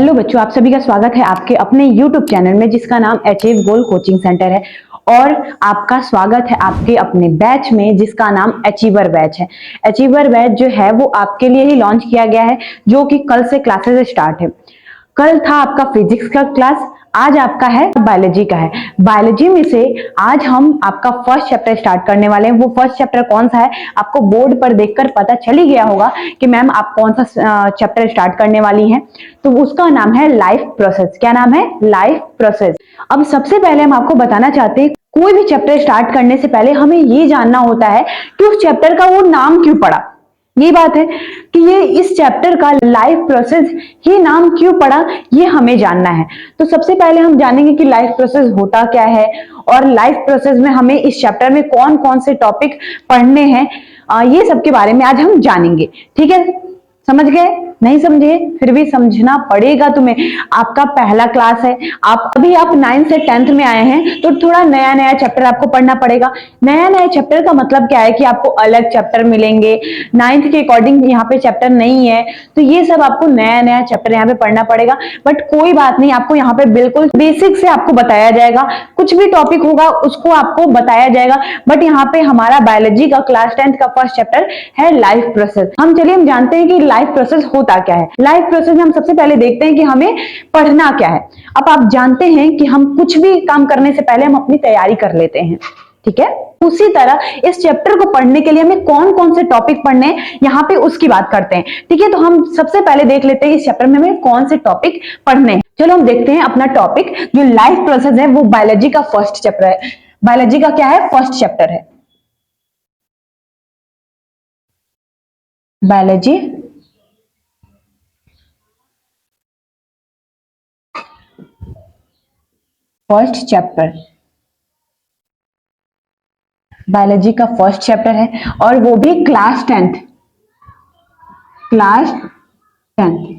Hello बच्चों, आप सभी का स्वागत है आपके अपने YouTube चैनल में जिसका नाम अचीव गोल कोचिंग सेंटर है। और आपका स्वागत है आपके अपने बैच में जिसका नाम अचीवर बैच है। अचीवर बैच जो है वो आपके लिए ही लॉन्च किया गया है, जो कि कल से क्लासेस स्टार्ट है। कल था आपका फिजिक्स का क्लास, आज आपका है बायोलॉजी का है। बायोलॉजी में से आज हम आपका फर्स्ट चैप्टर स्टार्ट करने वाले हैं। वो फर्स्ट चैप्टर कौन सा है आपको बोर्ड पर देखकर पता चल ही गया होगा कि मैम आप कौन सा चैप्टर स्टार्ट करने वाली हैं। तो उसका नाम है लाइफ प्रोसेस। क्या नाम है? Life process. अब सबसे पहले हम आपको बताना चाहते हैं, कोई भी चैप्टर स्टार्ट करने से पहले हमें ये जानना होता है कि उस चैप्टर का वो नाम क्यों पड़ा। ये बात है कि ये इस चैप्टर का लाइफ प्रोसेस ही नाम क्यों पड़ा, ये हमें जानना है। तो सबसे पहले हम जानेंगे कि लाइफ प्रोसेस होता क्या है और लाइफ प्रोसेस में हमें इस चैप्टर में कौन कौन से टॉपिक पढ़ने हैं, ये सब के बारे में आज हम जानेंगे। ठीक है, समझ गए? नहीं समझे फिर भी समझना पड़ेगा तुम्हें। आपका पहला क्लास है, आप 9th से 10th में आए हैं, तो थोड़ा नया नया चैप्टर आपको पढ़ना पड़ेगा। नया नया चैप्टर का मतलब क्या है कि आपको अलग चैप्टर मिलेंगे। 9th के अकॉर्डिंग यहाँ पे चैप्टर नहीं है, तो ये सब आपको नया नया चैप्टर यहाँ पे पढ़ना पड़ेगा। बट कोई बात नहीं, आपको यहाँ पे बिल्कुल बेसिक से आपको बताया जाएगा। कुछ भी टॉपिक होगा उसको आपको बताया जाएगा। बट यहाँ पे हमारा बायोलॉजी का क्लास 10th का फर्स्ट चैप्टर है लाइफ प्रोसेस। हम जानते हैं कि लाइफ प्रोसेस होता क्या है। लाइफ प्रोसेस में हम सबसे पहले देखते हैं कि हमें पढ़ना क्या है। अब आप जानते हैं कि हम कुछ भी काम करने से पहले हम अपनी तैयारी कर लेते हैं, ठीक है? उसी तरह इस चैप्टर को पढ़ने के लिए हमें कौन कौन से टॉपिक पढ़ने हैं, यहाँ पे उसकी बात करते हैं। ठीक है, तो हम सबसे पहले देख लेते हैं इस चैप्टर में हमें कौन से टॉपिक पढ़ने हैं। चलो हम देखते हैं अपना टॉपिक। जो लाइफ प्रोसेस है वो बायोलॉजी का फर्स्ट चैप्टर है। बायोलॉजी का क्या है? फर्स्ट चैप्टर है बायोलॉजी। फर्स्ट चैप्टर बायोलॉजी का फर्स्ट चैप्टर है और वो भी क्लास 10th। Class 10th।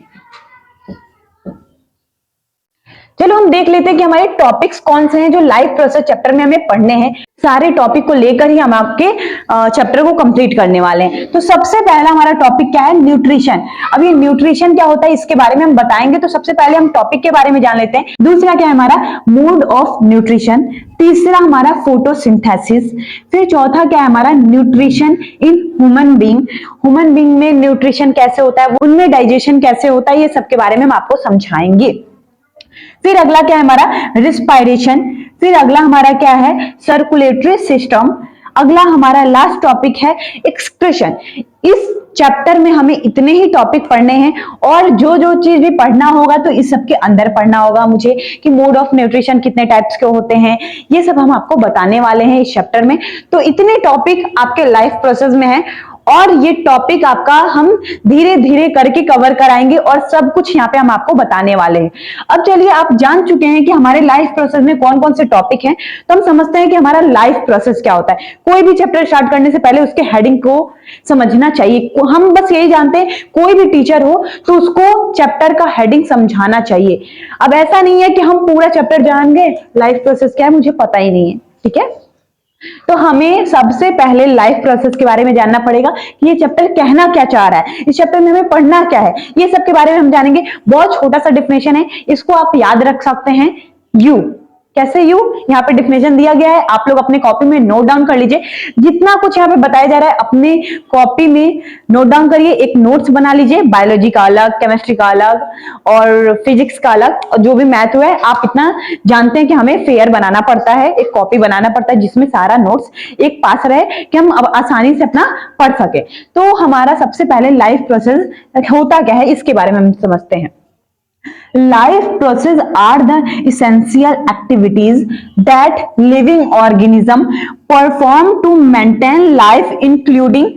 चलो हम देख लेते हैं कि हमारे टॉपिक्स कौन से हैं जो लाइफ प्रोसेस चैप्टर में हमें पढ़ने हैं। सारे टॉपिक को लेकर ही हम आपके चैप्टर को कंप्लीट करने वाले हैं। तो सबसे पहला हमारा टॉपिक क्या है? न्यूट्रिशन। अब ये न्यूट्रिशन क्या होता है इसके बारे में हम बताएंगे। तो सबसे पहले हम टॉपिक के बारे में जान लेते हैं। दूसरा क्या है हमारा? Mode of nutrition. तीसरा हमारा फोटोसिंथेसिस। फिर चौथा क्या है हमारा? Nutrition in human being. Human being में न्यूट्रिशन कैसे होता है, उनमें डाइजेशन कैसे होता है, ये सब के बारे में हम आपको समझाएंगे। फिर अगला क्या है हमारा? रिस्पायरेशन। फिर अगला हमारा क्या है? Circulatory system. अगला हमारा लास्ट टॉपिक है एक्सक्रीशन। इस चैप्टर में हमें इतने ही टॉपिक पढ़ने हैं और जो जो चीज भी पढ़ना होगा तो इस सब के अंदर पढ़ना होगा मुझे, कि मोड ऑफ न्यूट्रिशन कितने टाइप्स के होते हैं, ये सब हम आपको बताने वाले हैं इस चैप्टर में। तो इतने टॉपिक आपके लाइफ प्रोसेस में हैं और ये टॉपिक आपका हम धीरे धीरे करके कवर कराएंगे और सब कुछ यहाँ पे हम आपको बताने वाले हैं। अब चलिए, आप जान चुके हैं कि हमारे लाइफ प्रोसेस में कौन कौन से टॉपिक हैं, तो हम समझते हैं कि हमारा लाइफ प्रोसेस क्या होता है। कोई भी चैप्टर स्टार्ट करने से पहले उसके हेडिंग को समझना चाहिए। हम बस यही जानते हैं, कोई भी टीचर हो तो उसको चैप्टर का हेडिंग समझाना चाहिए। अब ऐसा नहीं है कि हम पूरा चैप्टर जान गए, लाइफ प्रोसेस क्या है मुझे पता ही नहीं है। ठीक है, तो हमें सबसे पहले लाइफ प्रोसेस के बारे में जानना पड़ेगा कि ये चैप्टर कहना क्या चाह रहा है, इस चैप्टर में हमें पढ़ना क्या है, ये सब के बारे में हम जानेंगे। बहुत छोटा सा डिफिनेशन है, इसको आप याद रख सकते हैं। यू कैसे? यू यहाँ पे डिफिनेशन दिया गया है, आप लोग अपने कॉपी में नोट डाउन कर लीजिए। जितना कुछ यहाँ पे बताया जा रहा है अपने कॉपी में नोट डाउन करिए, एक नोट्स बना लीजिए। बायोलॉजी का अलग, केमिस्ट्री का अलग और फिजिक्स का अलग, और जो भी मैथ हुआ है आप इतना जानते हैं कि हमें फेयर बनाना पड़ता है, एक कॉपी बनाना पड़ता है जिसमें सारा नोट्स एक पास रहे कि हम अब आसानी से अपना पढ़ सके। तो हमारा सबसे पहले लाइफ प्रोसेस होता क्या है इसके बारे में हम समझते हैं। Life process are the essential activities that living organism perform to maintain life, including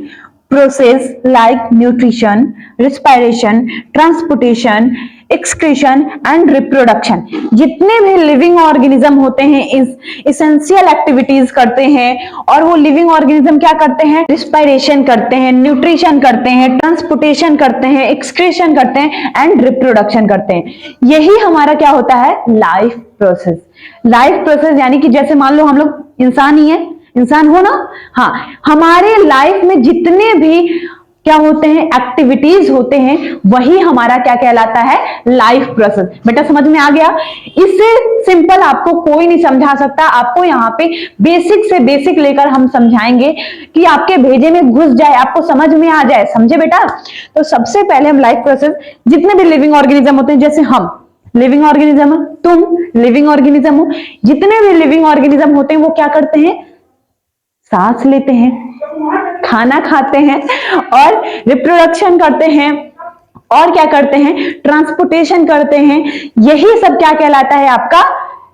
process like nutrition, respiration, transportation, excretion and reproduction. जितने भी लिविंग ऑर्गेनिज्म होते हैं इस इसेंशियल एक्टिविटीज करते हैं, और वो लिविंग ऑर्गेनिज्म क्या करते हैं? रिस्पायरेशन करते हैं, न्यूट्रिशन करते हैं, ट्रांसपोर्टेशन करते हैं, एक्सक्रीशन करते हैं एंड रिप्रोडक्शन करते हैं। यही हमारा क्या होता है? Life process. लाइफ प्रोसेस यानी कि जैसे मान लो हम लोग इंसान ही है, इंसान हो ना, हाँ, हमारे लाइफ में जितने भी क्या होते हैं, एक्टिविटीज होते हैं, वही हमारा क्या कहलाता है, लाइफ प्रोसेस। बेटा समझ में आ गया? इससे सिंपल आपको कोई नहीं समझा सकता। आपको यहाँ पे बेसिक से बेसिक लेकर हम समझाएंगे कि आपके भेजे में घुस जाए, आपको समझ में आ जाए। समझे बेटा? तो सबसे पहले हम लाइफ प्रोसेस, जितने भी लिविंग ऑर्गेनिज्म होते हैं, जैसे हम लिविंग ऑर्गेनिज्म, तुम लिविंग ऑर्गेनिज्म हो, जितने भी लिविंग ऑर्गेनिज्म होते हैं वो क्या करते हैं, सांस लेते हैं, खाना खाते हैं और रिप्रोडक्शन करते हैं, और क्या करते हैं, ट्रांसपोर्टेशन करते हैं। यही सब क्या कहलाता है, आपका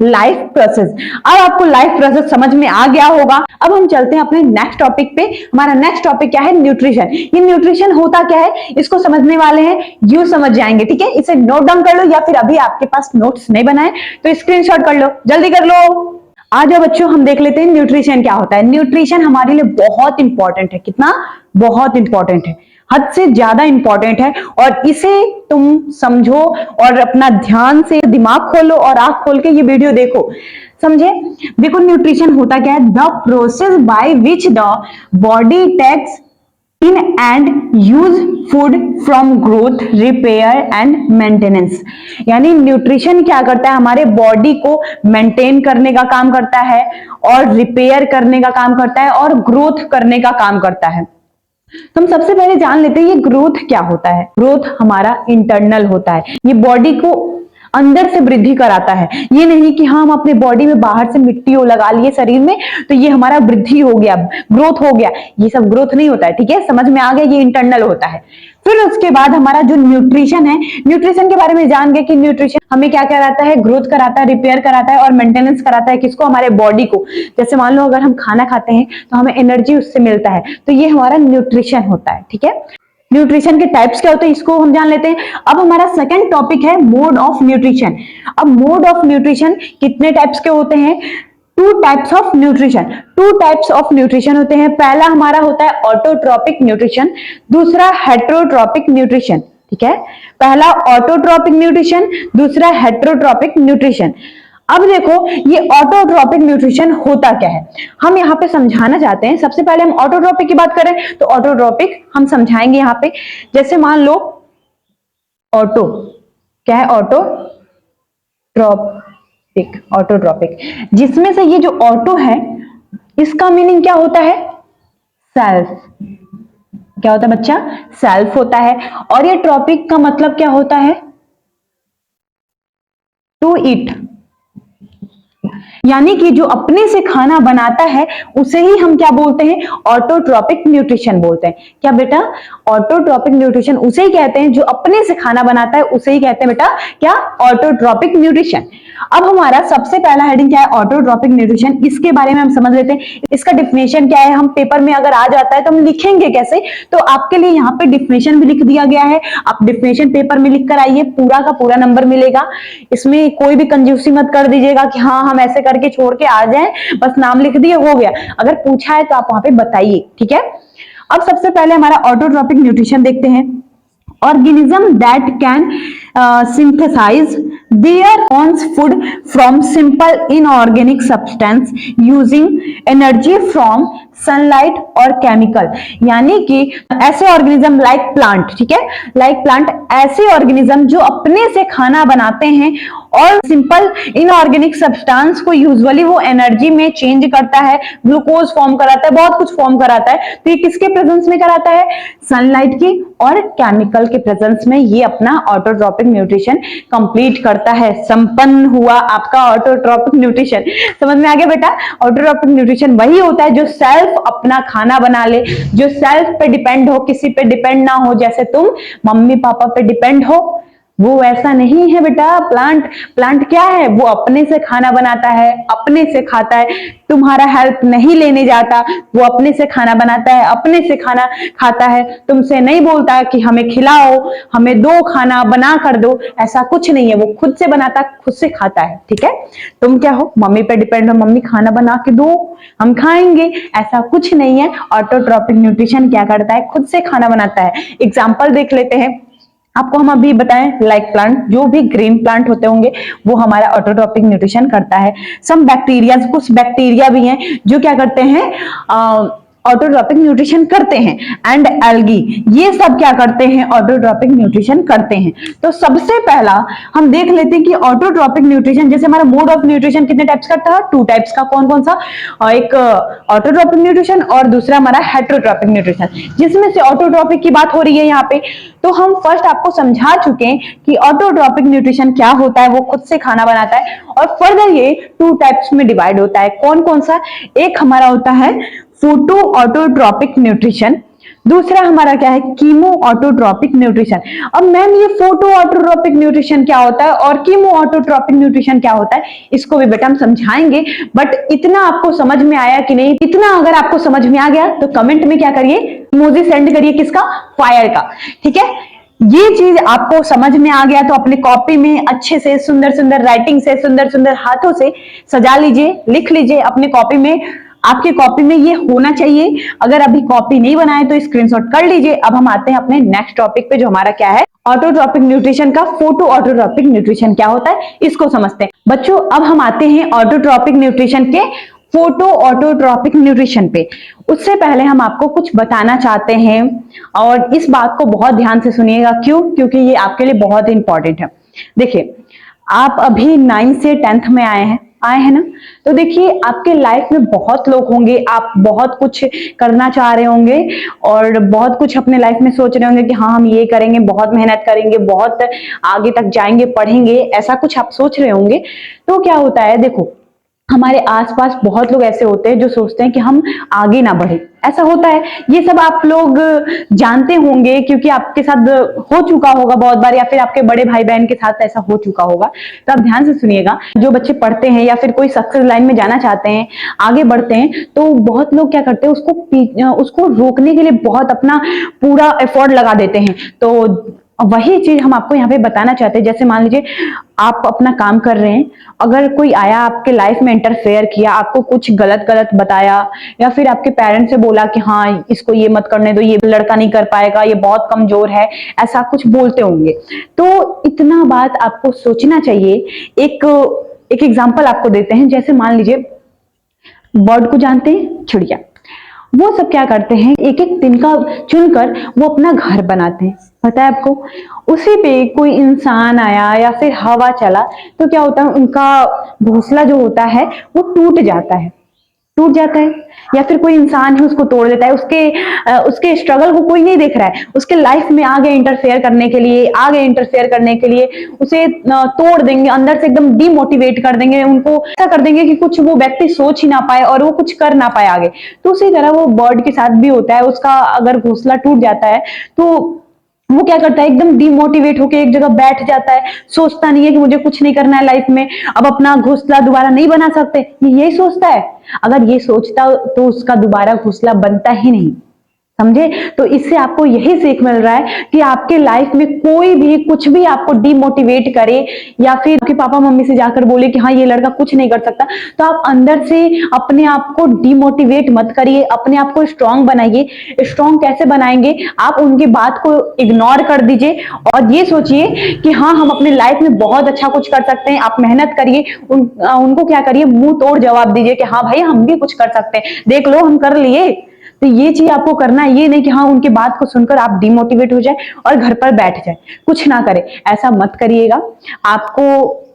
लाइफ प्रोसेस। अब आपको लाइफ प्रोसेस समझ में आ गया होगा। अब हम चलते हैं अपने नेक्स्ट टॉपिक पे। हमारा नेक्स्ट टॉपिक क्या है, न्यूट्रिशन। ये न्यूट्रिशन होता क्या है, इसको समझने वाले हैं, यू समझ जाएंगे। ठीक है, इसे नोट डाउन कर लो, या फिर अभी आपके पास नोट्स नहीं बनाए तो स्क्रीनशॉट कर लो, जल्दी कर लो। आ जाओ बच्चों, हम देख लेते हैं न्यूट्रिशन क्या होता है। न्यूट्रिशन हमारे लिए बहुत इंपॉर्टेंट है। कितना? बहुत इंपॉर्टेंट है, हद से ज्यादा इंपॉर्टेंट है। और इसे तुम समझो और अपना ध्यान से दिमाग खोलो और आंख खोल के ये वीडियो देखो। समझे? देखो न्यूट्रिशन होता क्या है, the process by which the body takes in and use food from growth, repair and maintenance. यानी न्यूट्रिशन क्या करता है, हमारे बॉडी को मेंटेन करने का काम करता है, और रिपेयर करने का काम करता है, और ग्रोथ करने का काम करता है। तो हम सबसे पहले जान लेते हैं ये ग्रोथ क्या होता है। ग्रोथ हमारा इंटरनल होता है, ये बॉडी को अंदर से वृद्धि कराता है। ये नहीं कि हाँ हम अपने बॉडी में बाहर से मिट्टी लगा लिए शरीर में तो ये हमारा वृद्धि हो गया, ग्रोथ हो गया, ये सब ग्रोथ नहीं होता है। ठीक है, समझ में आ गया? ये इंटरनल होता है। फिर उसके बाद हमारा जो न्यूट्रिशन है, न्यूट्रिशन के बारे में जान गए कि न्यूट्रिशन हमें क्या कराता है, ग्रोथ कराता है, रिपेयर कराता है और मेंटेनेंस कराता है। किसको? हमारे बॉडी को। जैसे मान लो अगर हम खाना खाते हैं तो हमें एनर्जी उससे मिलता है, तो ये हमारा न्यूट्रिशन होता है। ठीक है, न्यूट्रिशन के टाइप्स क्या होते हैं इसको हम जान लेते हैं। अब हमारा सेकंड टॉपिक है मोड ऑफ न्यूट्रिशन। अब मोड ऑफ न्यूट्रिशन कितने टाइप्स के होते हैं, two types of nutrition. Two types of nutrition होते हैं। पहला हमारा होता है ऑटोट्रॉपिक न्यूट्रिशन, दूसरा हेटेरोट्रॉपिक न्यूट्रिशन। ठीक है, पहला ऑटोट्रॉपिक न्यूट्रिशन, दूसरा हेटेरोट्रॉपिक न्यूट्रिशन। अब देखो ये ऑटोट्रॉपिक न्यूट्रिशन होता क्या है, हम यहाँ पे समझाना चाहते हैं। सबसे पहले हम ऑटोट्रॉपिक की बात करें तो ऑटोट्रॉपिक हम समझाएंगे यहाँ पे। जैसे मान लो ऑटो क्या है, ऑटोट्रॉपिक, ऑटोट्रॉपिक जिसमें से ये जो ऑटो है इसका मीनिंग क्या होता है, सेल्फ। क्या होता है बच्चा, सेल्फ होता है। और ये ट्रॉपिक का मतलब क्या होता है, टू ईट, यानी कि जो अपने से खाना बनाता है उसे ही हम क्या बोलते हैं, ऑटोट्रॉपिक न्यूट्रिशन बोलते हैं। क्या बेटा, ऑटोट्रॉपिक न्यूट्रिशन उसे ही कहते हैं जो अपने से खाना बनाता है, उसे ही कहते हैं बेटा क्या, ऑटोट्रॉपिक न्यूट्रिशन। अब हमारा सबसे पहला हेडिंग क्या है, ऑटोट्रॉपिक न्यूट्रिशन। इसके बारे में हम समझ लेते हैं, इसका डिफिनेशन क्या है। हम पेपर में अगर आ जाता है तो हम लिखेंगे कैसे, तो आपके लिए यहाँ पे डिफिनेशन भी लिख दिया गया है। आप डिफिनेशन पेपर में लिख कर आइए, पूरा का पूरा नंबर मिलेगा। इसमें कोई भी कंजूसी मत कर दीजिएगा कि हाँ हम ऐसे करके छोड़ के आ जाएं, बस नाम लिख दिए हो गया। अगर पूछा है तो आप वहां पे बताइए। ठीक है, अब सबसे पहले हमारा ऑटोट्रॉपिक न्यूट्रिशन देखते हैं। organism that can synthesize their own food from simple inorganic substance using energy from sunlight और केमिकल। यानी कि ऐसे ऑर्गेनिज्म लाइक प्लांट, ठीक है, लाइक प्लांट, ऐसे ऑर्गेनिज्म जो अपने से खाना बनाते हैं और सिंपल इनऑर्गेनिक सब्सटेंस को यूजुअली वो एनर्जी में चेंज करता है, ग्लूकोज फॉर्म कराता है, बहुत कुछ फॉर्म कराता है। तो ये किसके प्रेजेंस में कराता है, सनलाइट की और केमिकल के प्रेजेंस में ये अपना ऑटोट्रॉपिक न्यूट्रिशन कंप्लीट करता है। संपन्न हुआ आपका ऑटोट्रॉपिक न्यूट्रिशन। समझ में आ गया बेटा, ऑटोट्रॉपिक न्यूट्रिशन वही होता है जो सेल्फ अपना खाना बना ले, जो सेल्फ पे डिपेंड हो, किसी पे डिपेंड ना हो। जैसे तुम मम्मी पापा पे डिपेंड हो, वो ऐसा नहीं है बेटा। प्लांट क्या है, वो अपने से खाना बनाता है, अपने से खाता है, तुम्हारा हेल्प नहीं लेने जाता, वो अपने से खाना बनाता है, अपने से खाना खाता है, तुमसे नहीं बोलता कि हमें खिलाओ, हमें दो, खाना बना कर दो, ऐसा कुछ नहीं है। वो खुद से बनाता, खुद से खाता है। ठीक है, तुम क्या हो, मम्मी पे डिपेंड हो, मम्मी खाना बना के दो हम खाएंगे, ऐसा कुछ नहीं है। ऑटोट्रॉपिक न्यूट्रिशन क्या करता है, खुद से खाना बनाता है। एग्जाम्पल देख लेते हैं आपको, हम अभी बताएं, लाइक प्लांट, जो भी ग्रीन प्लांट होते होंगे वो हमारा ऑटोट्रॉपिक न्यूट्रिशन करता है। सम बैक्टीरिया, कुछ बैक्टीरिया भी हैं जो क्या करते हैं, ऑटोट्रॉपिक न्यूट्रिशन करते हैं, एंड एल्गी, ये सब क्या करते हैं, ऑटोट्रॉपिक न्यूट्रिशन करते हैं। तो सबसे पहला हम देख लेते हैं कि ऑटोट्रॉपिक न्यूट्रिशन, जैसे हमारा मोड ऑफ न्यूट्रिशन कितने टाइप्स का था, 2 टाइप्स का। कौन कौन सा, एक ऑटोट्रॉपिक न्यूट्रिशन और दूसरा हमारा हेटेरोट्रॉपिक न्यूट्रिशन, जिसमें से ऑटोट्रॉपिक की बात हो रही है यहाँ पे। तो हम फर्स्ट आपको समझा चुके हैं कि ऑटोट्रॉपिक न्यूट्रिशन क्या होता है, वो खुद से खाना बनाता है, और फर्दर ये 2 टाइप्स में डिवाइड होता है। कौन कौन सा, एक हमारा होता है फोटो ऑटोट्रॉपिक न्यूट्रिशन, दूसरा हमारा क्या है, कीमो ऑटोट्रॉपिक न्यूट्रिशन। अब मैम ये फोटो ऑटोट्रॉपिक न्यूट्रिशन क्या होता है और कीमो ऑटोट्रॉपिक न्यूट्रिशन क्या होता है, इसको भी बेटा हम समझाएंगे। बट इतना आपको समझ में आया कि नहीं, इतना अगर आपको समझ में आ गया तो कमेंट में क्या करिए, इमोजी सेंड करिए, किसका, फायर का। ठीक है, ये चीज आपको समझ में आ गया तो अपने कॉपी में अच्छे से सुंदर सुंदर राइटिंग से, सुंदर सुंदर हाथों से सजा लीजिए, लिख लीजिए अपने कॉपी में। आपके कॉपी में ये होना चाहिए। अगर अभी कॉपी नहीं बनाए तो स्क्रीनशॉट कर लीजिए। अब हम आते हैं अपने नेक्स्ट टॉपिक पे, जो हमारा क्या है, ऑटोट्रॉपिक न्यूट्रिशन का फोटो ऑटोट्रॉपिक न्यूट्रिशन क्या होता है, इसको समझते हैं बच्चों। अब हम आते हैं ऑटोट्रॉपिक न्यूट्रिशन के फोटो ऑटोट्रॉपिक न्यूट्रिशन पे। उससे पहले हम आपको कुछ बताना चाहते हैं, और इस बात को बहुत ध्यान से सुनिएगा। क्यों, क्योंकि ये आपके लिए बहुत इंपॉर्टेंट है। देखिए, आप अभी 9th से 10th में आए हैं ना, तो देखिए आपके लाइफ में बहुत लोग होंगे, आप बहुत कुछ करना चाह रहे होंगे और बहुत कुछ अपने लाइफ में सोच रहे होंगे कि हाँ हम ये करेंगे, बहुत मेहनत करेंगे, बहुत आगे तक जाएंगे, पढ़ेंगे, ऐसा कुछ आप सोच रहे होंगे। तो क्या होता है, देखो हमारे आसपास बहुत लोग ऐसे होते हैं जो सोचते हैं कि हम आगे ना बढ़े, ऐसा होता है। ये सब आप लोग जानते होंगे क्योंकि आपके साथ हो चुका होगा बहुत बार, या फिर आपके बड़े भाई बहन के साथ ऐसा हो चुका होगा। तो आप ध्यान से सुनिएगा, जो बच्चे पढ़ते हैं या फिर कोई सक्सेस लाइन में जाना चाहते हैं, आगे बढ़ते हैं, तो बहुत लोग क्या करते हैं, उसको रोकने के लिए बहुत अपना पूरा एफर्ट लगा देते हैं। तो वही चीज हम आपको यहाँ पे बताना चाहते हैं। जैसे मान लीजिए आप अपना काम कर रहे हैं, अगर कोई आया आपके लाइफ में इंटरफेयर किया, आपको कुछ गलत गलत बताया, या फिर आपके पेरेंट्स से बोला कि हाँ इसको ये मत करने दो, ये लड़का नहीं कर पाएगा, ये बहुत कमजोर है, ऐसा कुछ बोलते होंगे। तो इतना बात आपको सोचना चाहिए। एक एग्जाम्पल आपको देते हैं। जैसे मान लीजिए बर्ड को जानते हैं, चिड़िया, वो सब क्या करते हैं, एक एक तिनका चुनकर वो अपना घर बनाते हैं, पता है आपको। उसी पे कोई इंसान आया या फिर हवा चला तो क्या होता है, उनका घोंसला जो होता है वो टूट जाता है, या फिर कोई इंसान है उसको तोड़ देता है। उसके स्ट्रगल को कोई नहीं देख रहा है, उसके लाइफ में आगे इंटरफेयर करने के लिए उसे तोड़ देंगे, अंदर से एकदम डिमोटिवेट कर देंगे, उनको ऐसा कर देंगे कि कुछ वो व्यक्ति सोच ही ना पाए और वो कुछ कर ना पाए आगे। तो उसी तरह वो बर्ड के साथ भी होता है। उसका अगर घोंसला टूट जाता है तो वो क्या करता है, एकदम डिमोटिवेट होकर एक जगह बैठ जाता है, सोचता नहीं है कि मुझे कुछ नहीं करना है लाइफ में, अब अपना घोंसला दोबारा नहीं बना सकते, यही सोचता है। अगर ये सोचता तो उसका दोबारा घोंसला बनता ही नहीं, समझे। तो इससे आपको यही सीख मिल रहा है कि आपके लाइफ में कोई भी कुछ भी आपको डिमोटिवेट करे, या फिर आपके पापा मम्मी से जाकर बोले कि हाँ ये लड़का कुछ नहीं कर सकता, तो आप अंदर से अपने आप को डिमोटिवेट मत करिए, अपने आप को स्ट्रांग बनाइए। स्ट्रांग कैसे बनाएंगे, आप उनकी बात को इग्नोर कर दीजिए और ये सोचिए कि हाँ हम अपने लाइफ में बहुत अच्छा कुछ कर सकते हैं। आप मेहनत करिए, उनको क्या करिए, मुंह तोड़ जवाब दीजिए कि हाँ भाई हम भी कुछ कर सकते हैं, देख लो हम कर लिए। तो ये चीज आपको करना है, ये नहीं कि हाँ उनकी बात को सुनकर आप डिमोटिवेट हो जाए और घर पर बैठ जाए, कुछ ना करें, ऐसा मत करिएगा। आपको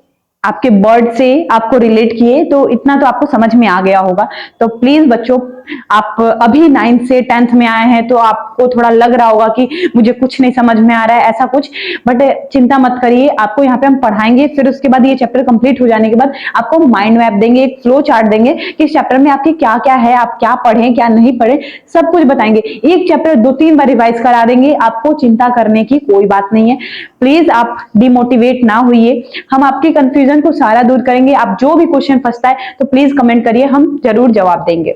आपके बर्ड से आपको रिलेट किए तो इतना तो आपको समझ में आ गया होगा। तो प्लीज बच्चों, आप अभी 9th से 10th में आए हैं तो आपको थोड़ा लग रहा होगा कि मुझे कुछ नहीं समझ में आ रहा है, ऐसा कुछ, बट चिंता मत करिए। आपको यहाँ पे हम पढ़ाएंगे, फिर उसके बाद ये चैप्टर कंप्लीट हो जाने के बाद आपको माइंड मैप देंगे, एक फ्लो चार्ट देंगे कि इस चैप्टर में आपके क्या क्या है, आप क्या पढ़ें क्या नहीं पढ़े, सब कुछ बताएंगे। एक चैप्टर 2-3 बार रिवाइज करा देंगे, आपको चिंता करने की कोई बात नहीं है। प्लीज आप डिमोटिवेट ना होइए, हम आपकी कंफ्यूजन को सारा दूर करेंगे। आप जो भी क्वेश्चन फंसता है तो प्लीज कमेंट करिए, हम जरूर जवाब देंगे।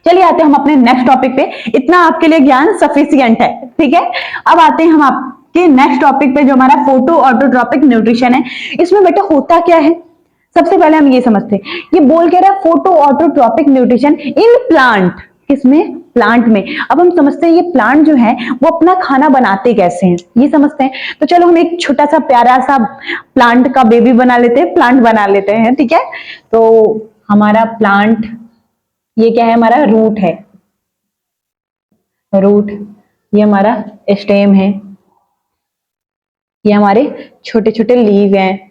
चलिए आते हैं हम अपने नेक्स्ट टॉपिक पे। इतना आपके लिए ज्ञान सफिशिएंट है, ठीक है। अब आते हैं हम आपके नेक्स्ट टॉपिक पे, जो हमारा फोटो ऑटोट्रॉपिक न्यूट्रिशन है। इसमें बेटा होता क्या है, सबसे पहले हम ये समझते हैं। ये बोल के रहा है photo autotrophic nutrition in plant, किसमें, प्लांट में। अब हम समझते हैं ये प्लांट जो है वो अपना खाना बनाते कैसे हैं, ये समझते हैं। तो चलो हम एक छोटा सा प्यारा सा प्लांट का बेबी बना लेते हैं, प्लांट बना लेते हैं, ठीक है। तो हमारा प्लांट, ये क्या है, हमारा रूट है, रूट, ये हमारा स्टेम है, ये हमारे छोटे छोटे लीव हैं।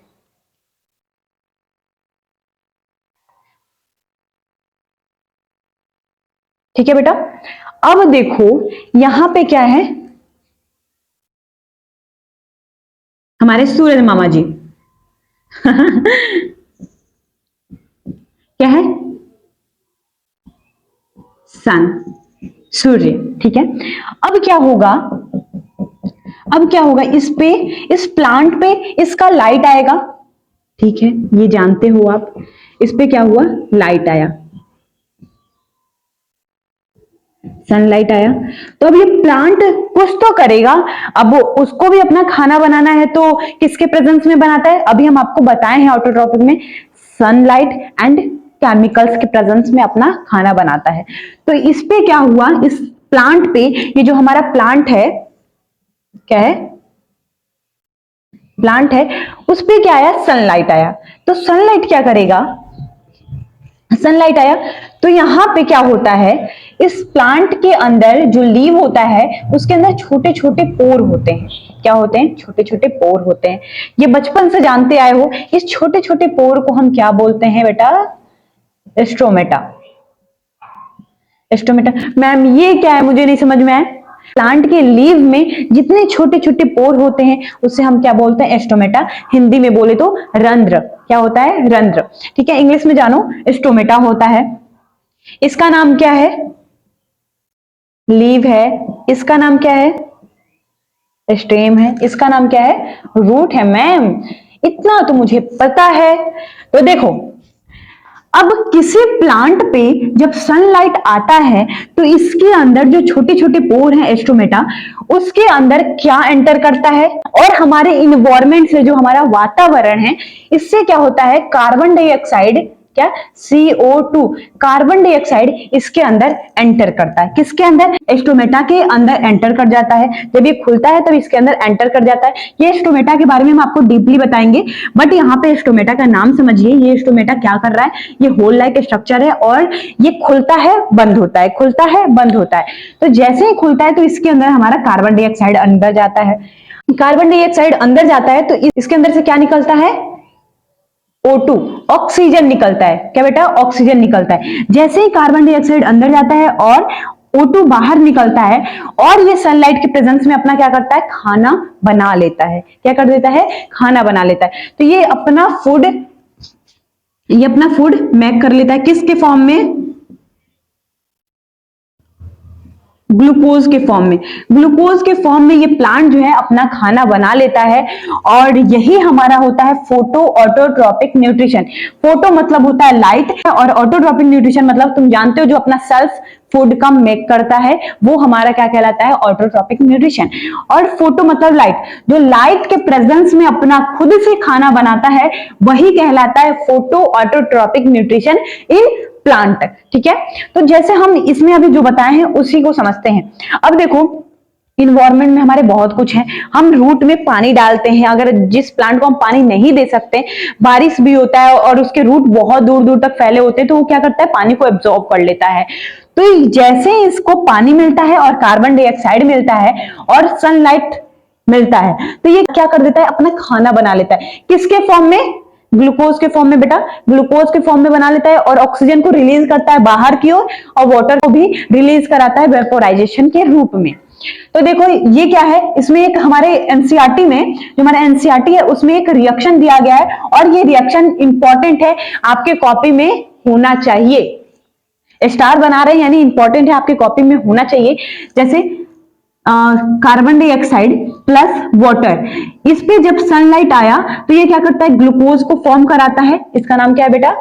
ठीक है बेटा। अब देखो यहां पे क्या है, हमारे सूरज मामा जी क्या है, सन, सूर्य। ठीक है। अब क्या होगा, अब क्या होगा, इस पे, इस प्लांट पे इसका लाइट आएगा। ठीक है, ये जानते हो आप। इस पे क्या हुआ, लाइट आया, सनलाइट आया। तो अब ये प्लांट कुछ तो करेगा। अब उसको भी अपना खाना बनाना है, तो किसके प्रेजेंस में बनाता है, अभी हम आपको बताए हैं ऑटोट्रॉपिक में, सनलाइट एंड केमिकल्स के प्रेजेंस में अपना खाना बनाता है। तो इस पे क्या हुआ, इस प्लांट पे, ये जो हमारा प्लांट है, क्या है, प्लांट है, उस पे क्या आया, सनलाइट आया। तो सनलाइट क्या करेगा, सनलाइट आया तो यहां पे क्या होता है, इस प्लांट के अंदर जो लीव होता है उसके अंदर छोटे छोटे पोर होते हैं। क्या होते हैं, छोटे छोटे पोर होते हैं। ये बचपन से जानते आए हो, इस छोटे छोटे पोर को हम क्या बोलते हैं बेटा, स्ट्रोमेटा। स्टोमेटा। मैम ये क्या है, मुझे नहीं समझ में आया। प्लांट के लीव में जितने छोटे छोटे पोर होते हैं उसे हम क्या बोलते हैं, स्टोमेटा। हिंदी में बोले तो रंध्र। क्या होता है, रंध्र। ठीक है, इंग्लिश में जानो, स्टोमेटा होता है। इसका नाम क्या है, लीव है। इसका नाम क्या है, स्टेम है। इसका नाम क्या है, रूट है। मैम इतना तो मुझे पता है। तो देखो, अब किसी प्लांट पे जब सनलाइट आता है तो इसके अंदर जो छोटे छोटे पोर हैं एस्ट्रोमेटा, उसके अंदर क्या एंटर करता है, और हमारे इन्वायरमेंट से, जो हमारा वातावरण है, इससे क्या होता है, कार्बन डाइऑक्साइड, क्या, CO2, कार्बन डाइऑक्साइड इसके अंदर एंटर करता है। किसके अंदर, एस्ट्रोमेटा के अंदर एंटर कर जाता है। जब ये खुलता है तब इसके अंदर एंटर कर जाता है। ये एस्ट्रोमेटा के बारे में हम आपको डीपली बताएंगे, बट यहाँ पे एस्ट्रोमेटा का नाम समझिए। ये एस्ट्रोमेटा क्या कर रहा है, ये होल लाइक स्ट्रक्चर है और ये खुलता है बंद होता है, खुलता है बंद होता है। तो जैसे ही खुलता है तो इसके अंदर हमारा कार्बन डाइऑक्साइड अंदर जाता है। कार्बन डाइऑक्साइड अंदर जाता है तो इसके अंदर से क्या निकलता है, O2, ऑक्सीजन निकलता है। क्या बेटा, ऑक्सीजन निकलता है। जैसे ही कार्बन डाइऑक्साइड अंदर जाता है और O2 बाहर निकलता है, और ये सनलाइट के प्रेजेंस में अपना क्या करता है, खाना बना लेता है। क्या कर देता है, खाना बना लेता है। तो ये अपना फूड मेक कर लेता है। किसके फॉर्म में, ग्लूकोज के फॉर्म में। ग्लूकोज के फॉर्म में ये प्लांट जो है अपना खाना बना लेता है, और यही हमारा होता है फोटो ऑटोट्रॉपिक न्यूट्रिशन। फोटो मतलब होता है लाइट, और ऑटोट्रॉपिक न्यूट्रिशन मतलब तुम जानते हो, जो अपना सेल्फ फूड का मेक करता है, वो हमारा क्या कहलाता है, ऑटोट्रॉपिक न्यूट्रिशन। और फोटो मतलब लाइट, जो लाइट के प्रेजेंस में अपना खुद से खाना बनाता है, वही कहलाता है photo autotrophic nutrition in plant. ठीक है, तो जैसे हम इसमें अभी जो बताए हैं उसी को समझते हैं। अब देखो, इन्वायरमेंट में हमारे बहुत कुछ है। हम रूट में पानी डालते हैं, अगर जिस प्लांट को हम पानी नहीं दे सकते, बारिश भी होता है और उसके रूट बहुत दूर दूर तक फैले होते हैं, तो वो क्या करता है, पानी को एब्जॉर्ब कर लेता है। तो जैसे ही इसको पानी मिलता है और कार्बन डाइऑक्साइड मिलता है और सनलाइट मिलता है, तो ये क्या कर देता है, अपना खाना बना लेता है। किसके फॉर्म में, ग्लूकोज के फॉर्म में बेटा, ग्लूकोज के फॉर्म में बना लेता है, और ऑक्सीजन को रिलीज करता है बाहर की ओर, और वाटर को भी रिलीज कराता है वेपोराइजेशन के रूप में। तो देखो ये क्या है, इसमें एक हमारे एनसीईआरटी में, जो हमारा एनसीईआरटी है उसमें एक रिएक्शन दिया गया है, और ये रिएक्शन इंपॉर्टेंट है, आपके कॉपी में होना चाहिए। स्टार बना रहे हैं यानी इंपॉर्टेंट है, आपकी कॉपी में होना चाहिए। जैसे कार्बन डाइऑक्साइड प्लस वाटर, इस पे जब सनलाइट आया तो ये क्या करता है, ग्लूकोज को फॉर्म कराता है। इसका नाम क्या है बेटा,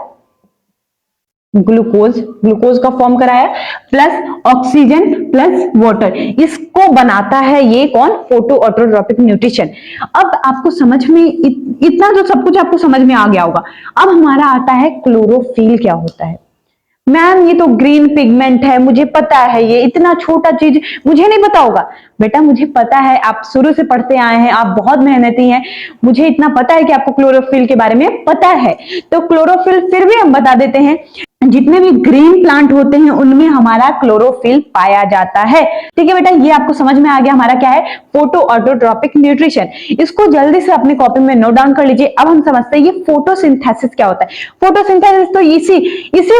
ग्लूकोज। ग्लूकोज का फॉर्म कराया, प्लस ऑक्सीजन प्लस वाटर, इसको बनाता है ये कौन, फोटो ऑटोट्रॉपिक न्यूट्रिशन। अब आपको समझ में इतना तो सब कुछ आपको समझ में आ गया होगा। अब हमारा आता है क्लोरोफिल क्या होता है। मैम ये तो ग्रीन पिगमेंट है, मुझे पता है, ये इतना छोटा चीज मुझे नहीं पता होगा। बेटा मुझे पता है, आप शुरू से पढ़ते आए हैं, आप बहुत मेहनती हैं, मुझे इतना पता है कि आपको क्लोरोफिल के बारे में पता है। तो क्लोरोफिल फिर भी हम बता देते हैं। जितने भी ग्रीन प्लांट होते हैं उनमें हमारा क्लोरोफिल पाया जाता है। ठीक है बेटा, ये आपको समझ में आ गया हमारा क्या है, फोटो ऑटोट्रॉपिक न्यूट्रिशन। इसको जल्दी से अपनी कॉपी में नोट डाउन कर लीजिए। अब हम समझते हैं ये फोटोसिंथेसिस क्या होता है। फोटोसिंथेसिस तो इसी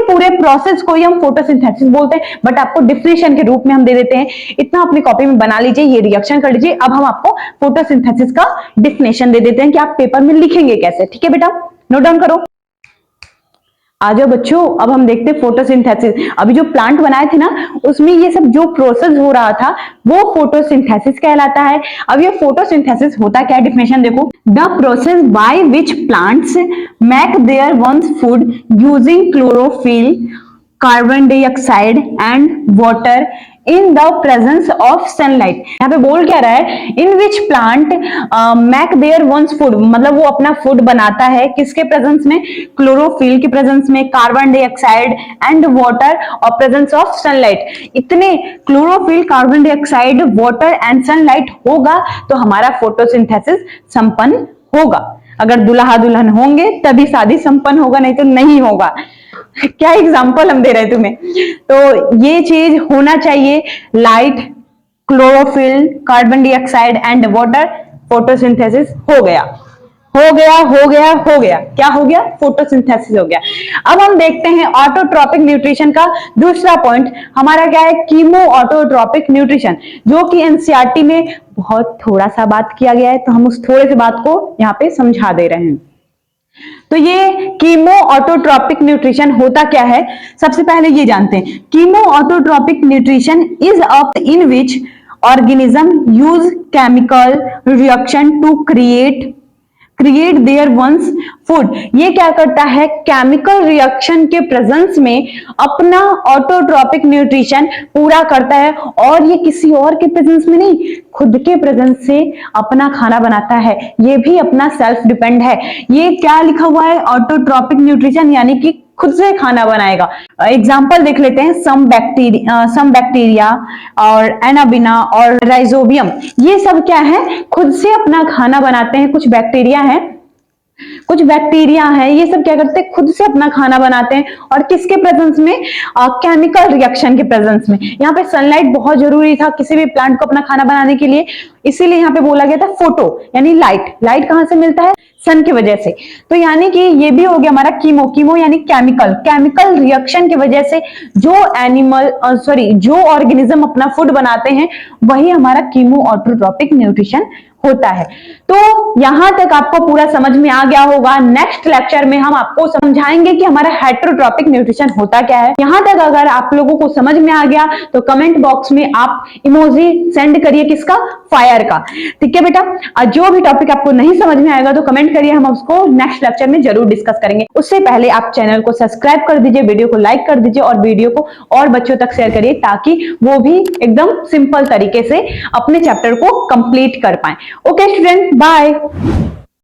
पूरे प्रोसेस को ही हम फोटोसिंथेसिस बोलते हैं, बट आपको डिफिनेशन के रूप में हम दे देते हैं। इतना अपनी कॉपी में बना लीजिए, ये रिएक्शन कर लीजिए। अब हम आपको फोटोसिंथेसिस का डिफिनेशन दे देते हैं कि आप पेपर में लिखेंगे कैसे। ठीक है बेटा, नोट डाउन करो। आ जाओ बच्चों, अब हम देखते हैं फोटोसिंथेसिस। अभी जो प्लांट बनाए थे ना, उसमें ये सब जो प्रोसेस हो रहा था वो फोटोसिंथेसिस कहलाता है। अब ये फोटोसिंथेसिस होता क्या है, डिफिनेशन देखो। The process by which plants make their once food using chlorophyll, carbon dioxide and water in the presence of sunlight. यहाँ पे बोल क्या रहा है, in which plant make their once food, मतलब वो अपना फूड बनाता है किसके प्रेजेंस में, क्लोरोफिल के प्रेजेंस में, कार्बन डाइऑक्साइड एंड वाटर और प्रेजेंस ऑफ सनलाइट। इतने chlorophyll, carbon dioxide, water and sunlight होगा तो हमारा फोटोसिंथेसिस संपन्न होगा। अगर दुल्हा दुल्हन होंगे तभी शादी संपन्न होगा, नहीं तो नहीं होगा। क्या एग्जाम्पल हम दे रहे हैं तुम्हें। तो ये चीज होना चाहिए, light, chlorophyll, carbon dioxide and water, photosynthesis हो गया, हो गया, हो गया, हो गया। क्या हो गया, फोटोसिंथेसिस हो गया। अब हम देखते हैं ऑटोट्रॉपिक न्यूट्रिशन का दूसरा पॉइंट हमारा क्या है, कीमो ऑटोट्रॉपिक न्यूट्रिशन, जो कि एनसीईआरटी में बहुत थोड़ा सा बात किया गया है, तो हम उस थोड़े से बात को यहाँ पे समझा दे रहे हैं। तो ये कीमो ऑटोट्रॉपिक न्यूट्रिशन होता क्या है, सबसे पहले ये जानते हैं। Chemo autotrophic nutrition is a in which organism use chemical reaction to create their once food. ये क्या करता है, केमिकल रिएक्शन के प्रेजेंस में अपना ऑटोट्रॉपिक न्यूट्रिशन पूरा करता है, और ये किसी और के प्रेजेंस में नहीं, खुद के प्रेजेंस से अपना खाना बनाता है। ये भी अपना सेल्फ डिपेंड है। ये क्या लिखा हुआ है, ऑटोट्रॉपिक न्यूट्रिशन, यानी कि खुद से खाना बनाएगा। एग्जाम्पल देख लेते हैं, सम बैक्टीरिया और एनाबिना और राइजोबियम, ये सब क्या है, खुद से अपना खाना बनाते हैं। कुछ बैक्टीरिया है, ये सब क्या करते हैं, खुद से अपना खाना बनाते हैं, और किसके प्रेजेंस में, केमिकल रिएक्शन के प्रेजेंस में। यहाँ पे सनलाइट बहुत जरूरी था किसी भी प्लांट को अपना खाना बनाने के लिए, इसीलिए यहाँ पे बोला गया था फोटो, यानी लाइट कहां से मिलता है, सन की वजह से। तो यानी कि ये भी हो गया हमारा कीमो यानी केमिकल रिएक्शन की वजह से जो ऑर्गेनिज्म अपना फूड बनाते हैं, वही हमारा कीमो ऑटोट्रॉपिक न्यूट्रिशन होता है। तो यहां तक आपको पूरा समझ में आ गया होगा। नेक्स्ट लेक्चर में हम आपको समझाएंगे कि हमारा हेटेरोट्रॉपिक न्यूट्रिशन होता क्या है। यहां तक अगर आप लोगों को समझ में आ गया तो कमेंट बॉक्स में आप इमोजी सेंड करिए, किसका, फायर का। ठीक है बेटा, जो भी टॉपिक आपको नहीं समझ में आएगा तो कमेंट करिए, हम उसको नेक्स्ट लेक्चर में जरूर डिस्कस करेंगे। उससे पहले आप चैनल को सब्सक्राइब कर दीजिए, वीडियो को लाइक कर दीजिए और वीडियो को और बच्चों तक शेयर करिए, ताकि वो भी एकदम सिंपल तरीके से अपने चैप्टर को कंप्लीट कर पाए। Okay student, bye.